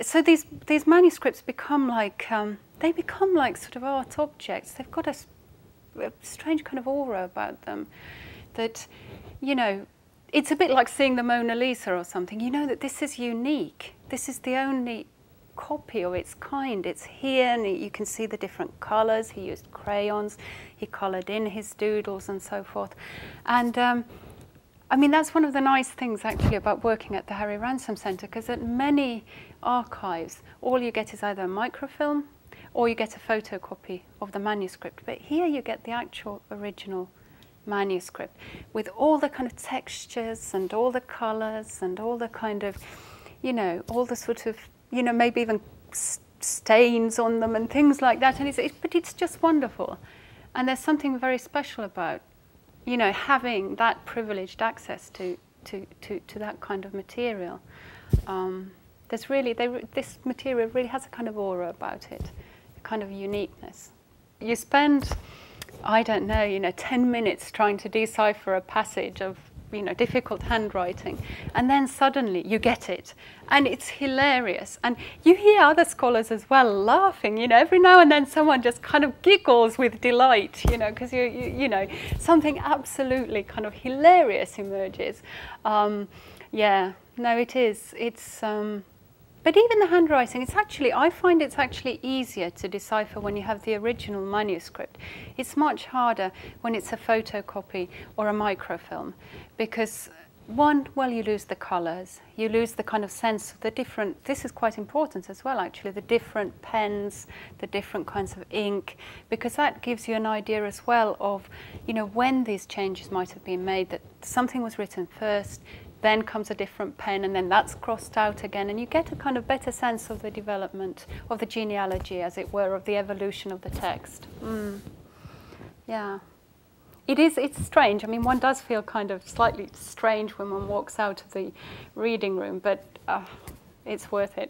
so these manuscripts become like, they become like sort of art objects. They've got a strange kind of aura about them that, you know, it's a bit like seeing the Mona Lisa or something. You know that this is unique. This is the only copy of its kind. It's here, and you can see the different colours. He used crayons, he coloured in his doodles and so forth. And I mean, that's one of the nice things actually about working at the Harry Ransom Centre, because at many archives, all you get is either a microfilm or you get a photocopy of the manuscript. But here you get the actual original manuscript with all the kind of textures and all the colours and all the kind of, you know, all the sort of, you know, maybe even stains on them and things like that. And but it's just wonderful. And there's something very special about, you know, having that privileged access to that kind of material. There's really, this material really has a kind of aura about it, a kind of uniqueness. You spend, I don't know, you know, 10 minutes trying to decipher a passage of, you know, difficult handwriting, and then suddenly you get it, and it's hilarious. And you hear other scholars as well laughing, you know, every now and then someone just kind of giggles with delight, you know, because you know, something absolutely kind of hilarious emerges. Yeah, no, it is. It's but even the handwriting, it's actually, I find it's actually easier to decipher when you have the original manuscript. It's much harder when it's a photocopy or a microfilm, because one, well, you lose the colours, you lose the kind of sense of the different, this is quite important as well actually, the different pens, the different kinds of ink, because that gives you an idea as well of, you know, when these changes might have been made, that something was written first, then comes a different pen, and then that's crossed out again, and you get a kind of better sense of the development, of the genealogy, as it were, of the evolution of the text. Yeah. It's strange. I mean, one does feel kind of slightly strange when one walks out of the reading room, but it's worth it.